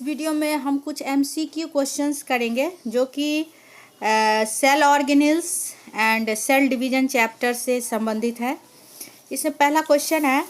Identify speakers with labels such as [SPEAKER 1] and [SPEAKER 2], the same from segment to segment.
[SPEAKER 1] Video में हम कुछ MCQ क्वेश्चंस करेंगे जो कि cell organelles and cell division chapter से संबंधित है। इसमें पहला क्वेश्चन है,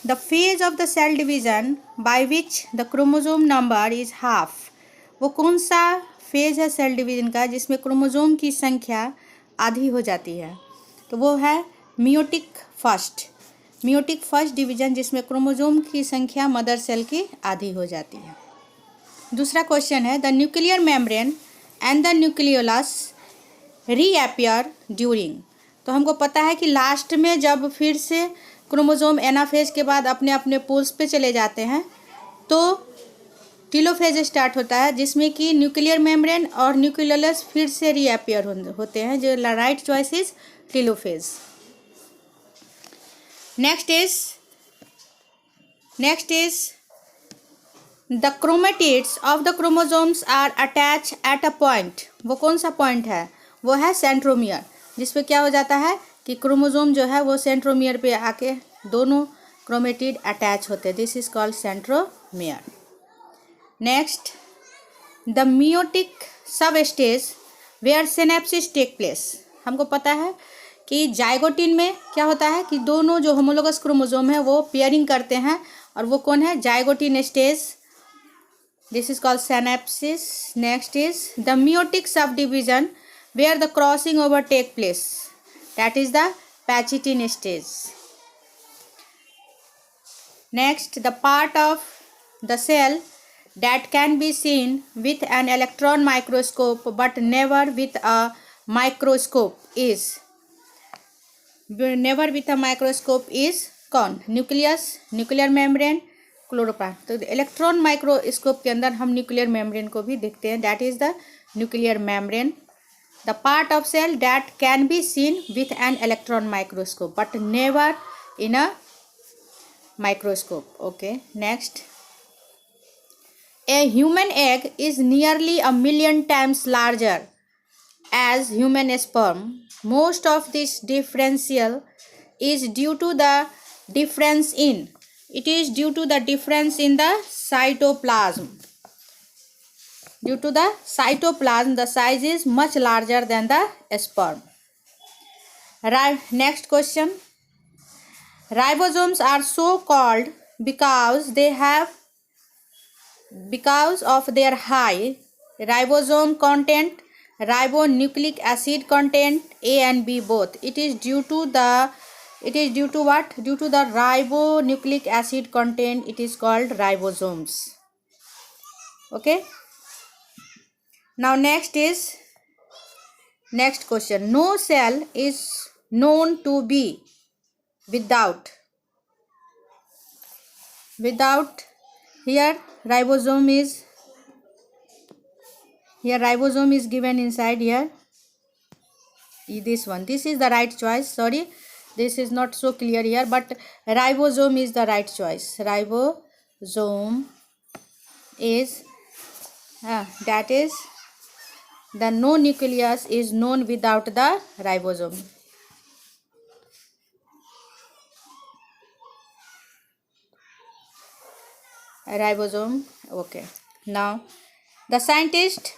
[SPEAKER 1] the phase of the cell division by which the chromosome number is half. वो कौन सा फेज है सेल डिवीजन का जिसमें क्रोमोसोम की संख्या आधी हो जाती है? तो वो है मियोटिक फर्स्ट डिवीजन, जिसमें क्रोमोसोम की संख्या मदर सेल की आधी हो जाती है। दूसरा क्वेश्चन है, the nuclear membrane and the nucleolus reappear during. तो हमको पता है कि लास्ट में जब फिर से क्रोमोसोम एनाफेज के बाद अपने अपने पोल्स पे चले जाते हैं तो टीलोफेज स्टार्ट होता है, जिसमें कि न्यूक्लियर मेम्ब्रेन और न्यूक्लियोलस फिर से रीअपियर होते हैं। जो right choice is telophase. Next is the chromatids of the chromosomes are attach at a point. वो कौन सा पॉइंट है? वो है सेंट्रोमियर, जिसपे क्या हो जाता है कि क्रोमोसोम जो है वो सेंट्रोमियर पे आके दोनों क्रोमेटिड अटैच होते हैं। This is called centromere. Next, the meiotic sub stage where synapsis take place. हमको पता है कि जाइगोटिन में क्या होता है कि दोनों जो होमोलोगस क्रोमोसोम है वो पेयरिंग करते हैं, और वो कौन है? Zygotene stage. This is called synapsis. Next is the meiotic subdivision where the crossing over take place. That is the Pachitin stage. Next, the part of the cell that can be seen with an electron microscope but never with a microscope is कौन? Nucleus, nuclear membrane, chloroplast. तो electron microscope के अंदर हम nuclear membrane को भी देखते हैं। That is the nuclear membrane, the part of cell that can be seen with an electron microscope but never in a microscope. Okay, next, a human egg is nearly 1,000,000 times larger as human sperm. Most of this differential is due to the difference in the cytoplasm. Due to the cytoplasm, the size is much larger than the sperm. Right. Next question. Ribosomes are so called because of their high ribosome content, ribonucleic acid content, A and B both. It is due to what? Due to the ribonucleic acid content, it is called ribosomes. Okay. Now next question. No cell is known to be without here ribosome is given inside here. This one. This is the right choice. Sorry, this is not so clear here, but ribosome is the right choice. Ribosome is that is the no nucleus is known without the ribosome. Okay. Now, the scientist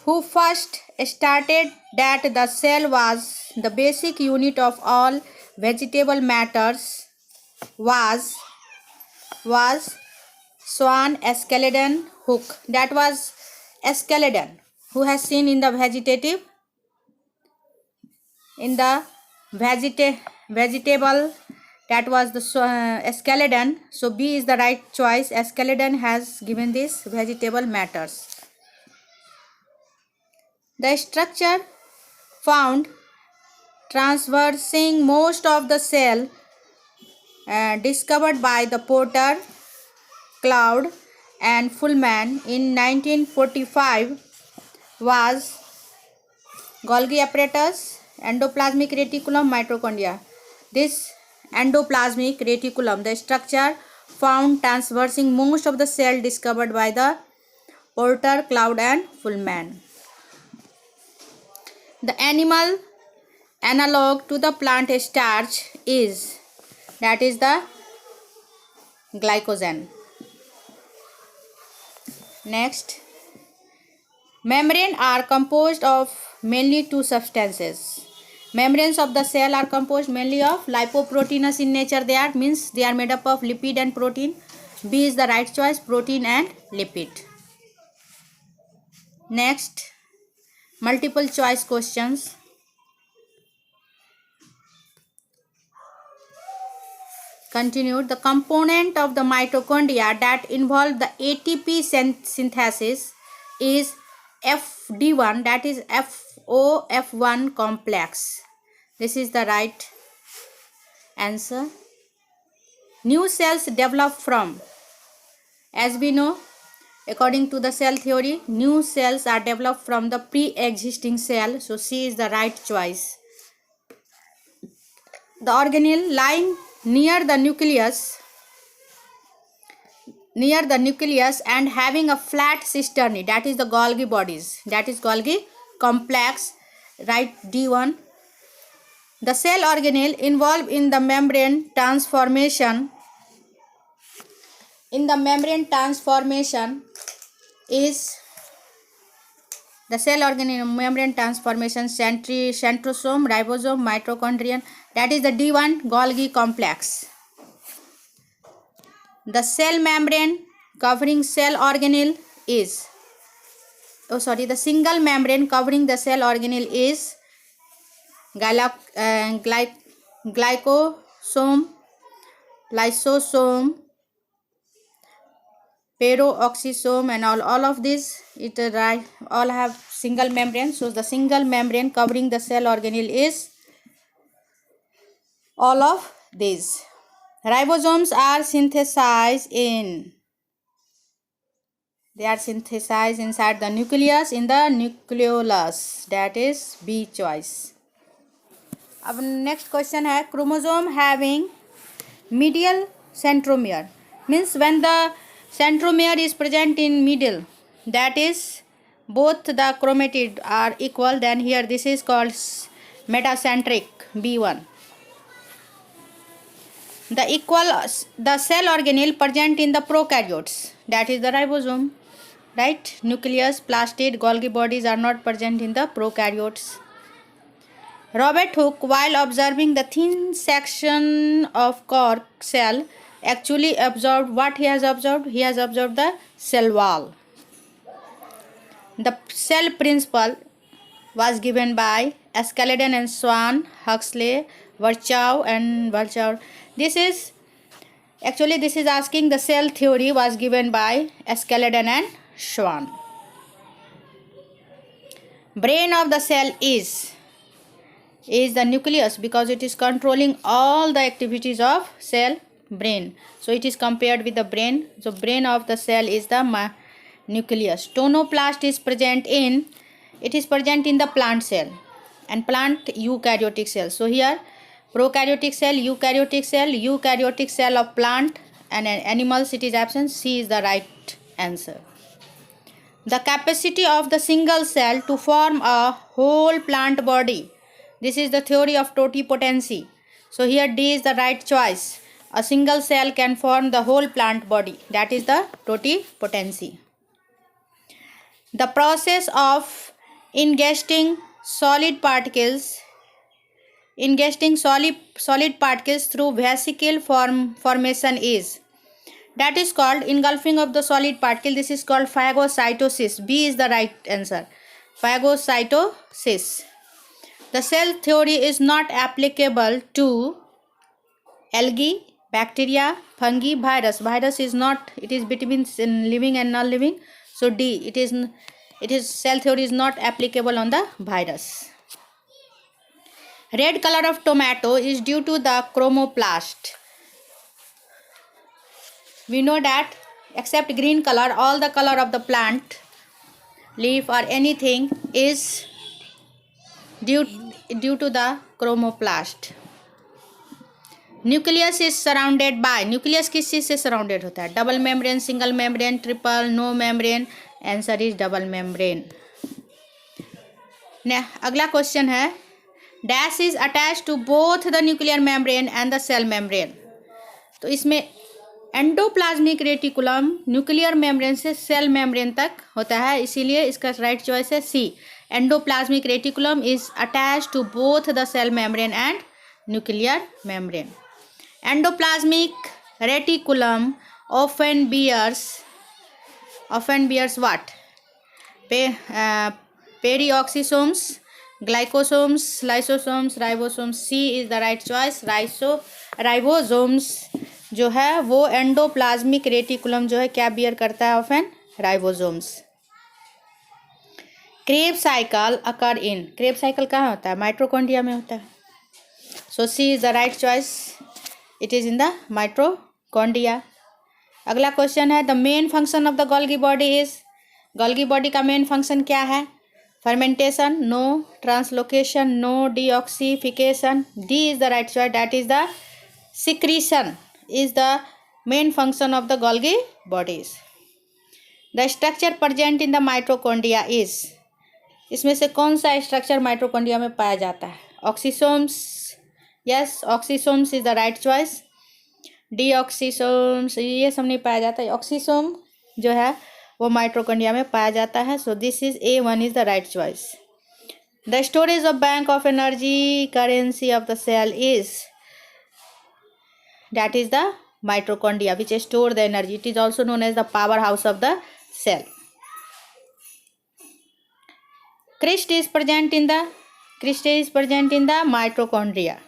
[SPEAKER 1] who first started that the cell was the basic unit of all vegetable matters was Swan Escaleden Hooke. That was Escaleden, who has seen in the vegetable. That was the Escaleden. So B is the right choice. Escaleden has given this vegetable matters. The structure found traversing most of the cell discovered by the Porter, Cloud and Fullman in 1945 was Golgi apparatus, endoplasmic reticulum, mitochondria. This endoplasmic reticulum, the structure found traversing most of the cell discovered by the Porter, Cloud and Fullman. The animal analog to the plant starch is the glycogen. Next, membrane are composed of mainly two substances. Membranes of the cell are composed mainly of lipoproteinous in nature. They are, means they are made up of lipid and protein. B is the right choice, protein and lipid. Next, multiple choice questions. Continued. The component of the mitochondria that involve the ATP synthesis is FD1, that is FOF1 complex. This is the right answer. New cells develop from, as we know, according to the cell theory, new cells are developed from the pre-existing cell. So C is the right choice. The organelle lying near the nucleus and having a flat cisternae, that is the Golgi bodies, that is Golgi complex, right, D1. The cell organelle involved in the membrane transformation is the cell organelle membrane transformation, centrosome, ribosome, mitochondrion, that is the D1 Golgi complex. The cell membrane covering cell organelle is, the single membrane covering the cell organelle is glycosome, lysosome, peroxisome, and all of these, all have single membrane. So the single membrane covering the cell organelle is all of these. Ribosomes are synthesized inside the nucleus, in the nucleolus, that is B choice. अब next question है, chromosome having medial centromere, means when the centromere is present in middle, that is both the chromatid are equal, then here this is called metacentric, B1. The cell organelle present in the prokaryotes, that is the ribosome, right? Nucleus, plastid, Golgi bodies are not present in the prokaryotes. Robert Hooke, while observing the thin section of cork cell, actually observed what he has observed? He has observed the cell wall. The cell principle was given by Askeladden and Schwann, Huxley, Virchow and Virchow. This is asking the cell theory was given by Askeladden and Schwann. Brain of the cell is the nucleus, because it is controlling all the activities of cell brain. So it is compared with the brain. So brain of the cell is the nucleus. Tonoplast is present in the plant cell and plant eukaryotic cell. So here prokaryotic cell, eukaryotic cell of plant, and animals it is absent. C is the right answer. The capacity of the single cell to form a whole plant body. This is the theory of totipotency. So here D is the right choice. A single cell can form the whole plant body. That is the totipotency. The process of ingesting solid particles through vesicle formation is, that is called engulfing of the solid particle. This is called phagocytosis. B is the right answer. Phagocytosis. The cell theory is not applicable to algae, bacteria, fungi, virus. Virus is not, it is between living and non-living. So D, it is cell theory is not applicable on the virus. Red color of tomato is due to the chromoplast. We know that except green color, all the color of the plant, leaf or anything is due to the chromoplast. Nucleus is surrounded by, nucleus किस चीज से surrounded होता है? Double membrane, single membrane, triple, no membrane. Answer is double membrane. अगला question है, dash is attach to both the nuclear membrane and the cell membrane. तो इसमें endoplasmic reticulum nuclear membrane से सेल मेम्ब्रेन तक होता है, इसीलिए इसका राइट चॉइस है C. Endoplasmic reticulum is attach to both the cell membrane and nuclear membrane. Endoplasmic reticulum often bears what? Peroxisomes, glycosomes, lysosomes, ribosomes. C is the right choice. Ribosomes जो है वो endoplasmic reticulum जो है क्या bear करता है often? Ribosomes. Kreb cycle occur in, Kreb cycle कहाँ होता है? माइटोकॉन्ड्रिया में होता है। So C is the right choice, it is in the mitochondria. अगला क्वेश्चन है the main function of the Golgi body is, Golgi body का main function क्या है? Fermentation, no. Translocation, no. Detoxification, D is the right choice, that is the secretion is the main function of the Golgi bodies. The structure present in the mitochondria is, इसमें से कौन सा structure mitochondria में पाया जाता है? Oxysomes, yes, oxysomes is the right choice. Deoxysomes ये सब नहीं पाया जाता है, ऑक्सीसोम जो है वो माइटोकॉन्ड्रिया में पाया जाता है। So this is A1 is the right choice. The storage of bank of energy currency of the cell is, that is the mitochondria which store the energy, it is also known as the power house of the cell. Cristae is present in the mitochondria,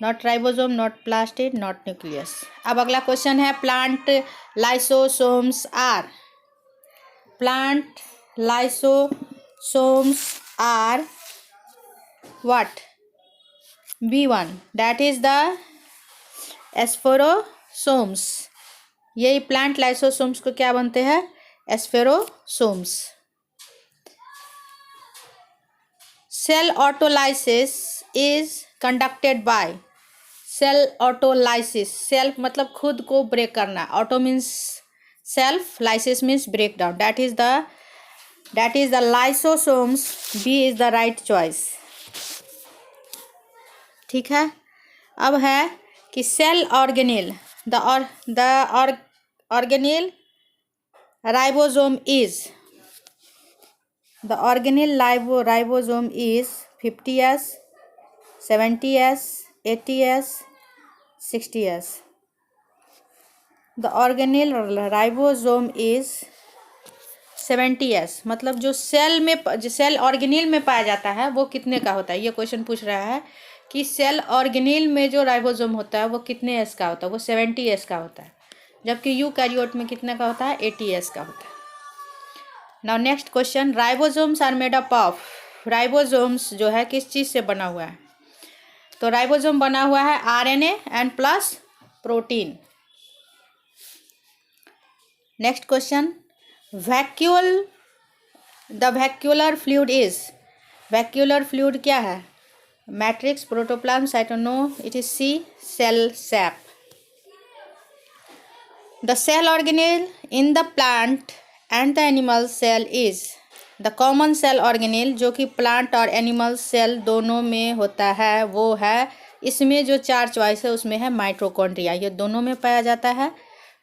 [SPEAKER 1] not ribosome, not plastid, not nucleus. अब अगला question है plant lysosomes are, plant lysosomes are what? B1, that is the एस्फेरोसोम्स। यही plant lysosomes को क्या बनते हैं? Spherosomes. Cell autolysis is conducted by, cell autolysis, self मतलब खुद को ब्रेक करना, auto means self, lysis means break down, that is the lysosomes. B is the right choice. ठीक है, अब है कि cell organelle, the organelle ribosome is, the organelle ribosome is 50S, 70S, 80S, 60S। The organelle ribosome is 70S, मतलब जो cell organelle में पाया जाता है वो कितने का होता है? ये क्वेश्चन पूछ रहा है कि सेल ऑर्गेनेल में जो राइबोसोम होता है वो कितने एस का होता है? वो 70S का होता है, जबकि यूकैरियोट में कितने का होता है? 80S का होता है। Now next question, ribosomes are made up of, ribosomes जो है किस चीज़ से बना हुआ है? तो राइबोसोम बना हुआ है RNA and plus protein. Next question, vacuole, the vacuolar fluid is, vacuolar fluid क्या है? मैट्रिक्स, प्रोटोप्लाज्म, साइटोनो, it is C, cell sap. The cell organelle in the plant and the animal cell is, the common cell organelle जो कि plant और animal cell दोनों में होता है वो है, इसमें जो 4 चॉइस है उसमें है माइटोकॉन्ड्रिया, ये दोनों में पाया जाता है।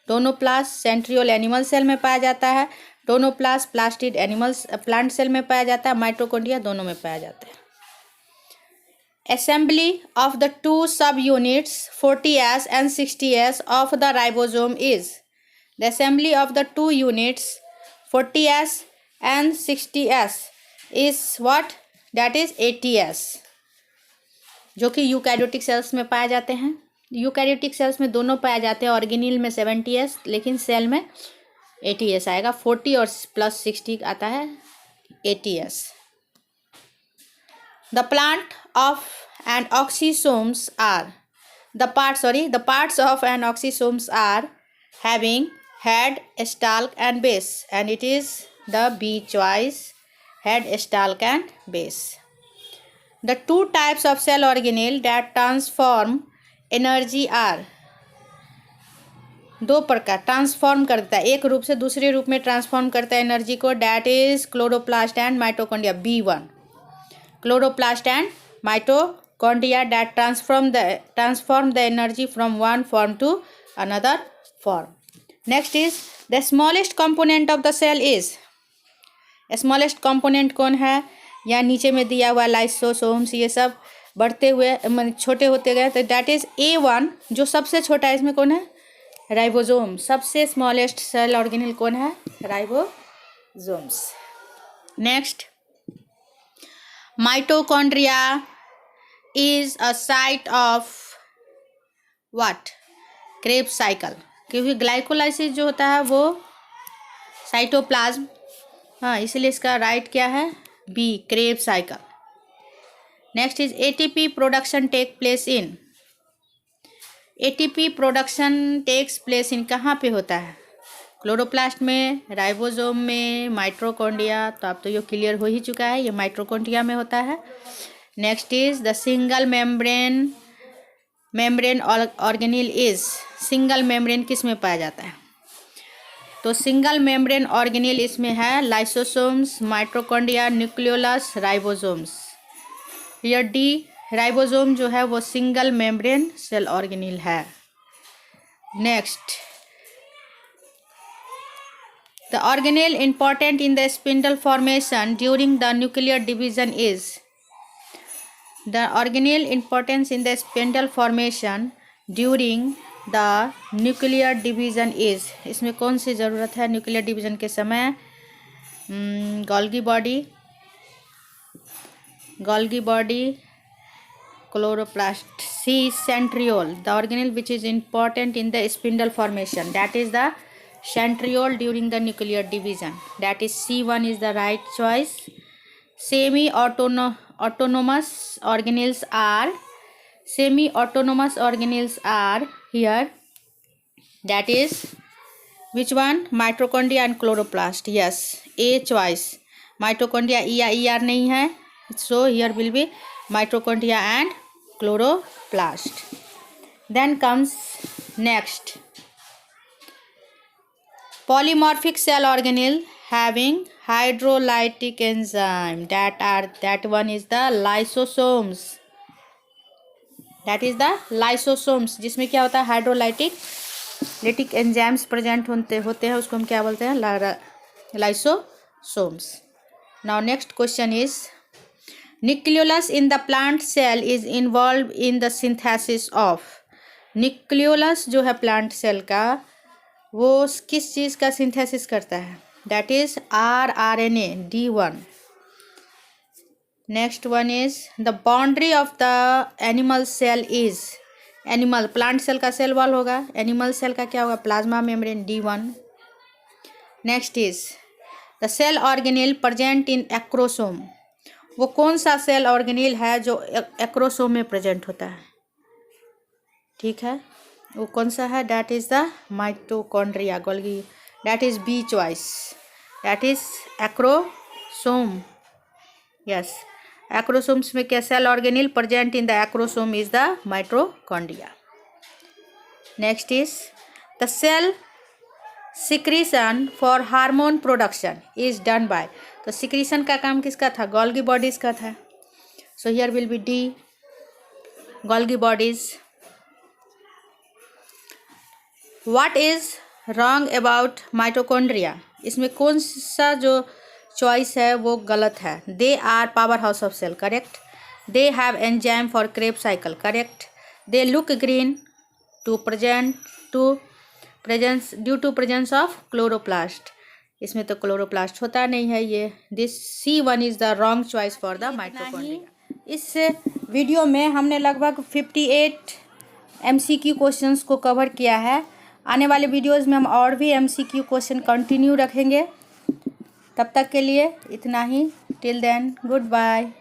[SPEAKER 1] टोनोप्लास्ट सेंट्रियोल एनिमल सेल में पाया जाता है, tonoplast plastid animals plant cell में पाया जाता है, माइटोकॉन्ड्रिया दोनों में पाया जाता है। Assembly of the 2 subunits 40S and 60S of the ribosome is, the assembly of the 2 units 40S and 60S is what? That is 80S, जो कि यूकैरियोटिक सेल्स में पाए जाते हैं। यूकैरियोटिक सेल्स में दोनों पाए जाते हैं, ऑर्गेनिल में 70S लेकिन सेल में 80S आएगा, 40 और प्लस 60 आता है 80S। The plant of an oxysomes are, the parts of an oxysomes are having head, stalk and base, and it is the B choice, head, stalk and base. The 2 types of cell organelle that transform energy are, 2 प्रकार transform करता है, एक रूप से दूसरे रूप में transform करता है एनर्जी को, that is chloroplast and mitochondria. B1, chloroplast and mitochondria that transform the energy from one form to another form. Next is the smallest component of the cell is. Smallest component कौन है? या नीचे में दिया हुआ lysosomes, ये सब बढ़ते हुए छोटे होते गए, तो दैट इज A1 जो सबसे छोटा है। इसमें कौन है? राइबोसोम। सबसे स्मॉलेस्ट सेल ऑर्गेनेल कौन है? Ribosomes. Next, mitochondria is a site of what? Krebs cycle. क्योंकि ग्लाइकोलाइसिस जो होता है वो साइटोप्लाज्म, हाँ, इसलिए इसका राइट क्या है? B, Krebs cycle. Next is ATP production take place in. ATP production takes place in कहाँ पे होता है? क्लोरोप्लास्ट में, राइबोसोम में, माइटोकॉन्ड्रिया। तो अब तो ये क्लियर हो ही चुका है, ये माइटोकॉन्ड्रिया में होता है। Next is the single membrane organelle is. Single membrane किस में पाया जाता है? तो सिंगल मेम्ब्रेन ऑर्गेनेल इसमें है लाइसोसोम्स, माइटोकॉन्ड्रिया, न्यूक्लियोलस, राइबोसोम्स। ये डी, राइबोसोम जो है वो सिंगल मेम्ब्रेन सेल ऑर्गेनेल है। Next, the organelle important in the spindle formation during the nuclear division is. The organelle importance in the spindle formation during the nuclear division is. इसमें कौन सी ज़रूरत है nuclear division के समय? Golgi body, chloroplast. C, centriole, the organelle which is important in the spindle formation, that is the centriole during the nuclear division, that is C1 is the right choice. Semi-autonomous organelles are here, that is which one? Mitochondria and chloroplast. Yes, A choice. Mitochondria E या ER नहीं है, so here will be mitochondria and chloroplast. Then comes next, polymorphic cell organelle having hydrolytic enzyme, that one is the lysosomes. That is the lysosomes, जिसमें क्या होता है? Hydrolytic enzymes present होते हैं, उसको हम क्या बोलते हैं? Lysosomes. Now next question is, nucleolus in the plant cell is involve in the synthesis of. Nucleolus जो है प्लांट सेल का, वो किस चीज़ का सिंथेसिस करता है? That is rRNA, D1. Next one is the boundary of the animal cell is. Animal, plant cell का cell wall होगा, एनिमल सेल का क्या होगा? Plasma membrane, D1. Next is the cell organelle present in acrosome. वो कौन सा cell organelle है जो एक्रोसोम में प्रेजेंट होता है? ठीक है, वो कौन सा है? That is the mitochondria, Golgi, that is B choice, that is acrosome. Yes, acrosomes में क्या cell organelle present in the acrosome is the mitochondria. Next is the cell secretion for hormone production is done by. तो secretion का काम किसका था? Golgi bodies का था, so here will be D, Golgi bodies. What is wrong about mitochondria? इसमें कौन सा जो चॉइस है वो गलत है? They are power house of cell, correct. They have enzyme for Krebs cycle, correct. They look green due to presence of chloroplast. इसमें तो क्लोरोप्लास्ट होता नहीं है ये। This C1 is the wrong choice for the mitochondria. इस video में हमने लगभग 58 MCQ क्वेश्चंस को कवर किया है। आने वाले वीडियोस में हम और भी MCQ क्वेश्चन कंटिन्यू रखेंगे। तब तक के लिए इतना ही। Till then, good bye.